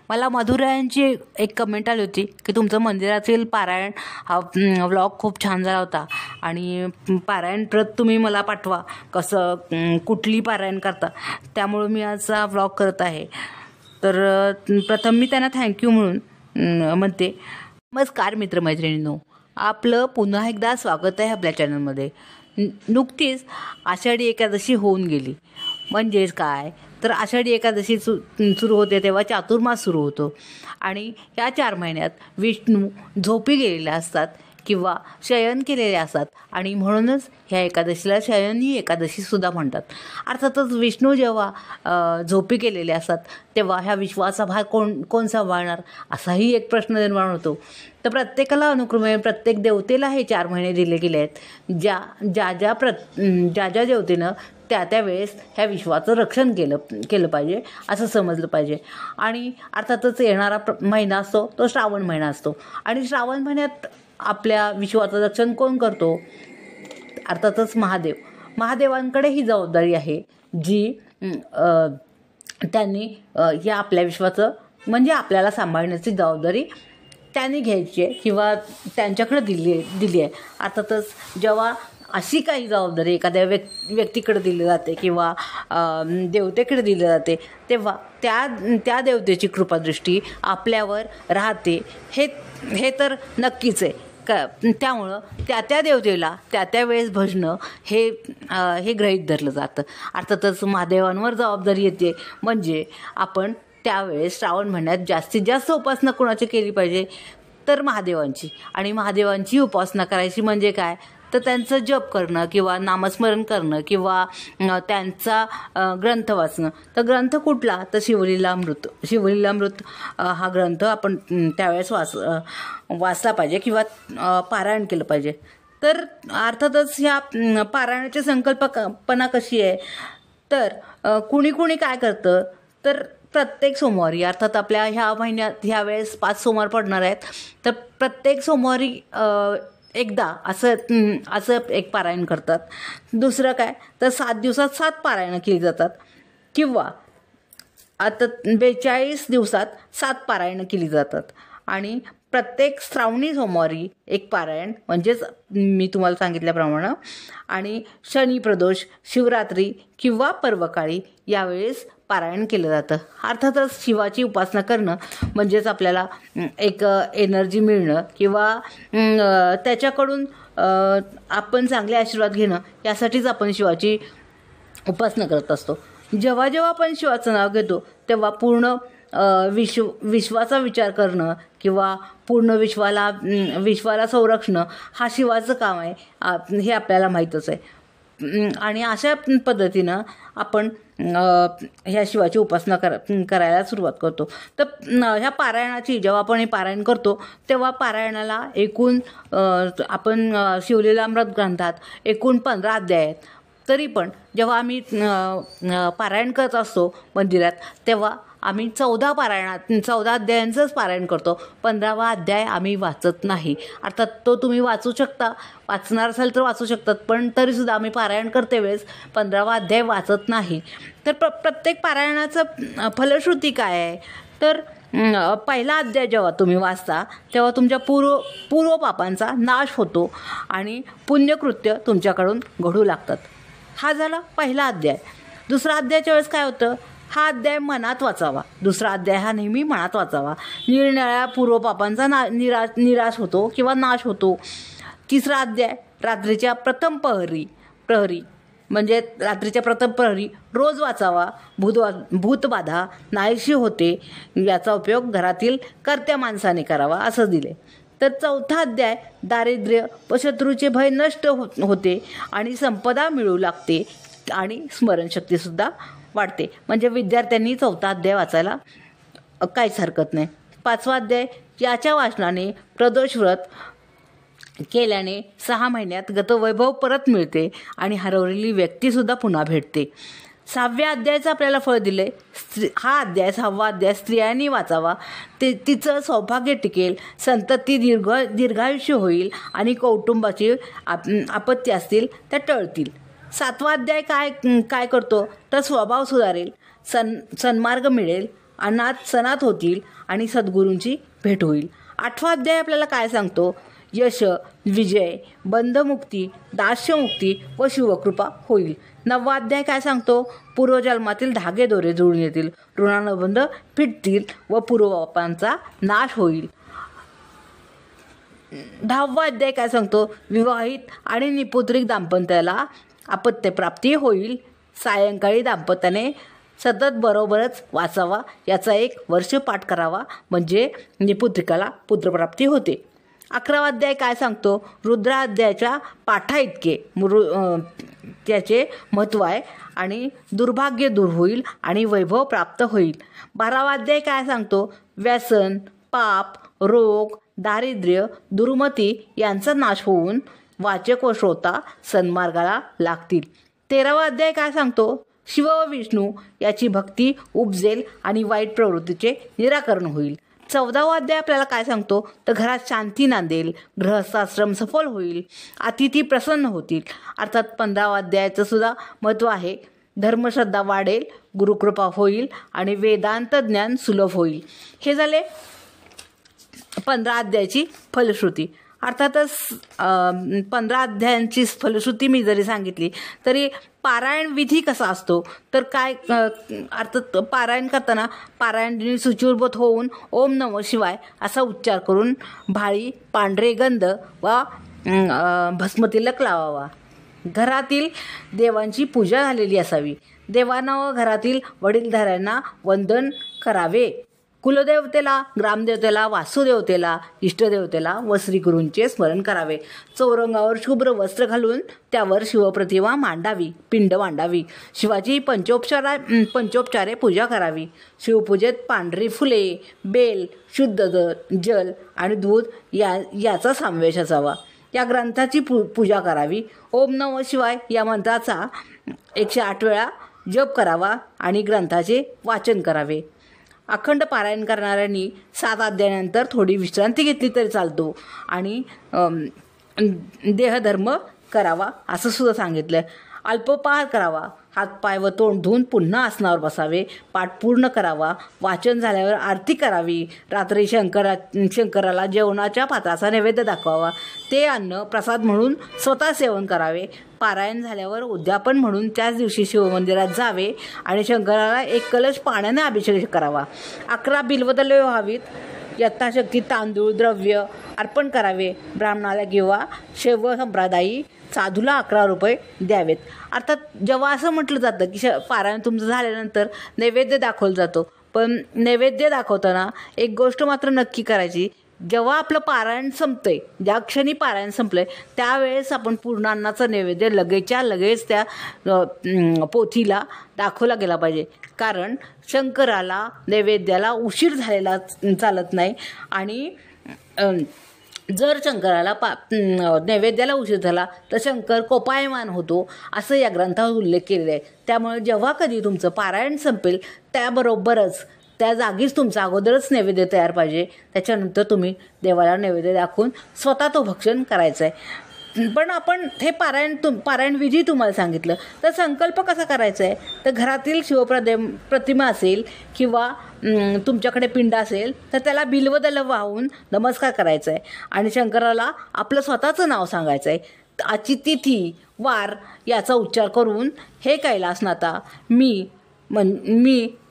मला मधुरायांची एक कमेंट आली होती की तुमचं मंदिरातील पारायण हा व्लॉग खूप छान झाला होता आणि पारायण प्रत तुम्ही मला पाठवा, कसं कुठली पारायण करता, त्यामुळे मी आज हा व्लॉग करत आहे. तर प्रथम मी त्यांना थँक्यू म्हणून म्हणते. नमस्कार मित्रमैत्रिणींनो, आपलं पुन्हा एकदा स्वागत आहे आपल्या चॅनलमध्ये. नुकतीच आषाढी एकादशी होऊन गेली. म्हणजेच काय तर आषाढी एकादशी सुरू होते तेव्हा चातुर्मास सुरू होतो आणि या 4 महिन्यात विष्णू झोपी गेलेले असतात किंवा शयन केलेले असतात आणि म्हणूनच ह्या एकादशीला शयनी एकादशीसुद्धा म्हणतात. अर्थातच विष्णू जेव्हा झोपी गेलेले असतात तेव्हा ह्या विश्वाचा भार कोण सांभाळणार असाही एक प्रश्न निर्माण होतो. तर प्रत्येकाला अनुक्रमे प्रत्येक देवतेला हे 4 महिने दिले गेले आहेत. ज्या देवतेनं त्या वेळेस ह्या विश्वाचं रक्षण केलं पाहिजे असं समजलं पाहिजे. आणि अर्थातच येणारा महिना असतो तो श्रावण महिना असतो आणि श्रावण महिन्यात आपल्या विश्वाचं रक्षण कोण करतो? अर्थातच महादेवांकडे ही जबाबदारी आहे जी त्यांनी या आपल्या विश्वाचं म्हणजे आपल्याला सांभाळण्याची जबाबदारी त्यांनी घ्यायची आहे किंवा त्यांच्याकडे दिली आहे. अर्थातच जेव्हा अशी काही जबाबदारी एखाद्या व्यक्तीकडे दिली जाते किंवा देवतेकडे दिली जाते तेव्हा त्या देवतेची कृपादृष्टी आपल्यावर राहते हे तर नक्कीच आहे. त्यामुळं त्या देवतेला त्या वेळेस भजणं हे गृहीत धरलं जातं. अर्थातच महादेवांवर जबाबदारी येते म्हणजे आपण त्यावेळेस श्रावण महिन्यात जास्तीत जास्त उपासना कोणाची केली पाहिजे तर महादेवांची. आणि महादेवांची उपासना करायची म्हणजे काय तर त्यांचं जप करणं किंवा नामस्मरण करणं किंवा त्यांचा ग्रंथ वाचणं. तर ग्रंथ कुठला तर शिवलीलामृत हा ग्रंथ आपण त्यावेळेस वाचला पाहिजे किंवा पारायण केलं पाहिजे. तर अर्थातच ह्या पारायणाची संकल्पना कशी आहे तर कुणी काय करतं तर प्रत्येक सोमवारी अर्थात आपल्या ह्या महिन्यात ह्या वेळेस 5 सोमवार पडणार आहेत तर प्रत्येक सोमवारी एकदा असं एक पारायण करतात. दुसरं काय तर 7 दिवसात 7 पारायणं केली जातात किंवा आता 42 दिवसात 7 पारायणं केली जातात आणि प्रत्येक श्रावणी सोमवारी एक पारायण म्हणजेच मी तुम्हाला सांगितल्याप्रमाणे आणि शनी प्रदोष, शिवरात्री किंवा पर्वकाळी यावेळेस पारायण केलं जातं. अर्थातच शिवाची उपासना करणं म्हणजेच आपल्याला एक एनर्जी मिळणं किंवा त्याच्याकडून आपण चांगले आशीर्वाद घेणं यासाठीच आपण शिवाची उपासना करत असतो. जेव्हा आपण शिवाचं नाव घेतो तेव्हा पूर्ण विश्वाचा विचार करणं किंवा पूर्ण विश्वाला संरक्षण हा शिवाचं काम आहे हे आपल्याला माहीतच आहे. आणि अशा पद्धतीनं आपण ह्या शिवाची उपासना करायला सुरुवात करतो. तर ह्या पारायणाची जेव्हा आपण हे पारायण करतो तेव्हा पारायणाला एकूण आपण शिवलीलामृत ग्रंथात एकूण 15 अध्याय आहेत. तरी पण जेव्हा आम्ही पारायण करत असतो मंदिरात तेव्हा आम्ही 14 अध्यायांचंच पारायण करतो. 15वा अध्याय आम्ही वाचत नाही. अर्थात तो तुम्ही वाचू शकता, वाचणार असाल तर वाचू शकतात, पण तरीसुद्धा आम्ही पारायण करते वेळेस 15वा अध्याय वाचत नाही. तर प्रत्येक पारायणाचं फलश्रुती काय आहे तर पहिला अध्याय जेव्हा तुम्ही वाचता तेव्हा तुमच्या पूर्व पापांचा नाश होतो आणि पुण्यकृत्य तुमच्याकडून घडू लागतात. हा झाला पहिला अध्याय. दुसरा अध्यायाच्या वेळेस काय होतं, हा अध्याय मनात वाचावा. दुसरा अध्याय हा नेहमी मनात वाचावा. निरनिराळ्या पूर्वपापांचा निराश होतो किंवा नाश होतो. तिसरा अध्याय रात्रीच्या प्रथम प्रहरी म्हणजे रात्रीच्या प्रथम प्रहरी रोज वाचावा. भूतबाधा नाहीशी होते याचा उपयोग घरातील कर्त्या माणसाने करावा असं दिले. तर चौथा अध्याय दारिद्र्य व शत्रूचे भय नष्ट होते आणि संपदा मिळू लागते आणि स्मरणशक्तीसुद्धा वाढते. म्हणजे विद्यार्थ्यांनी 4था अध्याय वाचायला काहीच हरकत नाही. 5वा अध्याय याच्या वाचनाने प्रदोष व्रत केल्याने 6 महिन्यात गतवैभव परत मिळते आणि हरवलेली व्यक्तीसुद्धा पुन्हा भेटते. 6व्या अध्यायाचं आपल्याला फळ दिले. हा अध्याय 6वा अध्याय स्त्रियांनी वाचावा. तिचं सौभाग्य टिकेल, संतती दीर्घायुष्य होईल आणि कौटुंबाची आपत्ती असतील त्या टळतील. 7वा अध्याय काय करतो तर स्वभाव सुधारेल, सन्मार्ग मिळेल अनाथ सनात होतील आणि सद्गुरूंची भेट होईल. 8वा अध्याय आपल्याला काय सांगतो? यश, विजय, बंधमुक्ती, दास्यमुक्ती व शिवकृपा होईल. 9वा अध्याय काय सांगतो? पूर्वजन्मातील धागे दोरे जुळून येतील, ऋणानुबंध फिटतील व पूर्वपापांचा नाश होईल. 10वा अध्याय काय सांगतो? विवाहित आणि निपुत्रिक दाम्पत्याला अपत्यप्राप्ती होईल. सायंकाळी दाम्पत्याने सतत बरोबरच वाचावा, याचा 1 वर्ष पाठ करावा, म्हणजे निपुत्रिकाला पुत्रप्राप्ती होते. 11वा अध्याय काय सांगतो? रुद्रा अध्यायाच्या पाठा इतके त्याचे महत्त्व आहे आणि दुर्भाग्य दूर होईल आणि वैभव प्राप्त होईल. 12वा अध्याय काय सांगतो? व्यसन, पाप, रोग, दारिद्र्य, दुर्मती यांचा नाश होऊन वाचक व श्रोता सन्मार्गाला लागतील. 13वा अध्याय काय सांगतो? शिव व विष्णू याची भक्ती उपजेल आणि वाईट प्रवृत्तीचे निराकरण होईल. 14वा अध्याय आपल्याला काय सांगतो? तर घरात शांती नांदेल, गृहस्थाश्रम सफल होईल, अतिथी प्रसन्न होतील. अर्थात 15वा अध्यायाचं सुद्धा महत्त्व आहे. धर्मश्रद्धा वाढेल, गुरुकृपा होईल आणि वेदांत ज्ञान सुलभ होईल. हे झाले 15 अध्यायाची फलश्रुती. अर्थातच 15 अध्यायांची फलश्रुती मी जरी सांगितली तरी पारायण विधी कसा असतो? तर काय अर्थात पारायण करताना पारायण सुचिरभूत होऊन ओम नमः शिवाय असा उच्चार करून भाळी, पांढरे गंध वा भस्मतिलक लावावा. घरातील देवांची पूजा झालेली असावी. देवांना व घरातील वडीलधाऱ्यांना वंदन करावे. कुलदेवतेला, ग्रामदेवतेला, वासुदेवतेला, इष्टदेवतेला व श्रीगुरूंचे स्मरण करावे. चौरंगावर शुभ्र वस्त्र घालून त्यावर शिवप्रतिमा मांडावी, पिंड मांडावी. शिवाची पंचोपचारे पूजा करावी. शिवपूजेत पांढरी फुले, बेल, शुद्ध जल आणि दूध याचा समावेश असावा. या ग्रंथाची पूजा करावी. ओम नमः शिवाय या मंत्राचा 108 वेळा जप करावा आणि ग्रंथाचे वाचन करावे. अखंड पारायण करणाऱ्यांनी 7 अध्यायानंतर थोडी विश्रांती घेतली तरी चालतो आणि देहधर्म करावा असं सुद्धा सांगितलं. अल्पोपहार करावा. हातपाय व तोंड धुवून पुन्हा आसनावर बसावे. पाठ पूर्ण करावा. वाचन झाल्यावर आरती करावी. रात्री शंकराला जेवणाच्या पात्राचा नैवेद्य दाखवावा. ते अन्न प्रसाद म्हणून स्वतः सेवन करावे. पारायण झाल्यावर उद्यापन म्हणून त्याच दिवशी शिवमंदिरात जावे आणि शंकराला 1 कलश पाण्याने अभिषेक करावा. 11 बिल्वदले व्हावीत. यथाशक्ती तांदूळ, द्रव्य अर्पण करावे. ब्राह्मणाला किंवा शैव संप्रदायी साधूला 11 रुपये द्यावेत. अर्थात जेव्हा असं म्हटलं जातं की पारायण तुमचं झाल्यानंतर नैवेद्य दाखवलं जातो, पण नैवेद्य दाखवताना एक गोष्ट मात्र नक्की करायची. जेव्हा आपलं पारायण संपतंय, ज्या क्षणी पारायण संपलंय त्यावेळेस आपण पूर्ण अन्नाचा नैवेद्य लगेचच्या लगेच त्या पोथीला दाखवला गेला पाहिजे. कारण शंकराला नैवेद्याला उशीर झालेला चालत नाही आणि जर शंकराला नैवेद्याला उशीर झाला तर शंकर कोपायमान होतो असं या ग्रंथावर उल्लेख केलेला आहे. त्यामुळे जेव्हा कधी तुमचं पारायण संपेल त्याबरोबरच त्या जागीच तुमचा अगोदरच नैवेद्य तयार पाहिजे. त्याच्यानंतर तुम्ही देवाला नैवेद्य दाखवून स्वतः तो भक्षण करायचं आहे. पण आपण हे पारायण विधी तुम्हाला सांगितलं, तर संकल्प कसा करायचा आहे? तर घरातील प्रतिमा असेल किंवा तुमच्याकडे पिंड असेल तर त्याला बिल्वदल वाहून नमस्कार करायचा आहे आणि शंकराला आपलं स्वतःचं नाव सांगायचं आहे. आजची तिथी, वार याचा उच्चार करून हे कैलासनाथा मी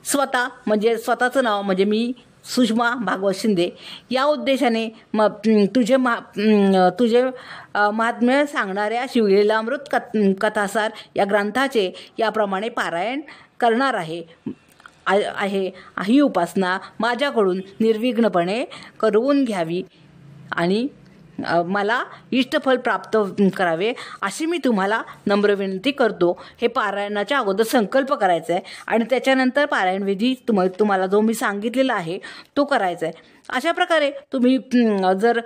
स्वतः म्हणजे स्वतःचं नाव म्हणजे मी सुषमा भागवत शिंदे या उद्देशाने तुझे महात्म्य सांगणाऱ्या शिवलीलामृत कथासार या ग्रंथाचे याप्रमाणे पारायण करणार आहे. ही उपासना माझ्याकडून निर्विघ्नपणे करून घ्यावी आणि मला इष्टफल प्राप्त करावे अशी मी तुम्हाला नम्र विनंती करतो. हे पारायणाच्या अगोदर संकल्प करायचा आहे आणि त्याच्यानंतर पारायण विधी तुम्हाला जो मी सांगितलेला आहे तो करायचा आहे. अशा प्रकारे तुम्ही जर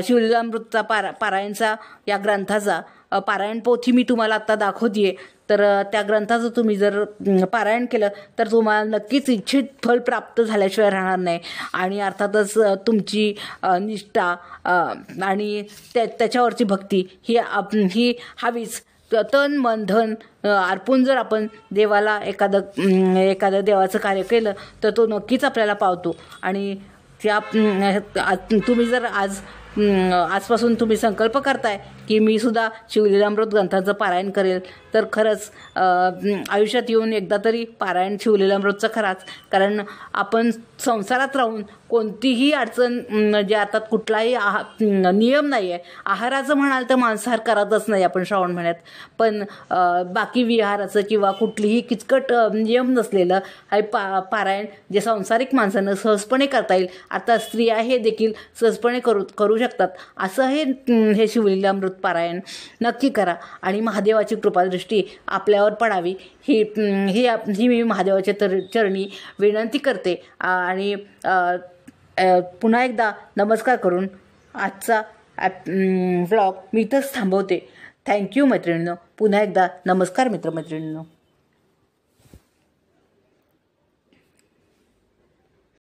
शिवलीलामृतचा पारायणचा या ग्रंथाचा पारायण पोथी मी तुम्हाला आत्ता दाखवते तर त्या ग्रंथाचं तुम्ही जर पारायण केलं तर तुम्हाला नक्कीच इच्छित फल प्राप्त झाल्याशिवाय राहणार नाही आणि अर्थातच तुमची निष्ठा आणि त्याच्यावरची भक्ती ही हवीच. तन मन धन अर्पून जर आपण देवाला एखादं देवाचं कार्य केलं तर तो नक्कीच आपल्याला पावतो. आणि त्या तुम्ही जर आजपासून तुम्ही संकल्प करताय की मी सुद्धा शिवलीलामृत ग्रंथाचं पारायण करेल, तर खरंच आयुष्यात येऊन एकदा तरी पारायण शिवलीलामृतचं कराच. कारण आपण संसारात राहून कोणतीही अडचण जे आता कुठलाही नियम नाही आहे. आहाराचं म्हणाल तर मांसाहार करतच नाही आपण श्रावण महिन्यात, पण बाकी विहाराचं किंवा कुठलीही किचकट नियम नसलेलं हे पारायण जे सांसारिक माणसानं सहजपणे करता येईल. आता स्त्रिया हे देखील सहजपणे करू शकतात. असं हे शिवलीलामृत पारायण नक्की करा आणि महादेवाची कृपादृष्टी आपल्यावर पडावी ही मी महादेवाच्या चरणी विनंती करते. आणि पुन्हा एकदा नमस्कार करून आजचा व्लॉग मी इथंच थांबवते. थँक्यू मैत्रिणींनो. पुन्हा एकदा नमस्कार मित्रमैत्रिणींनो.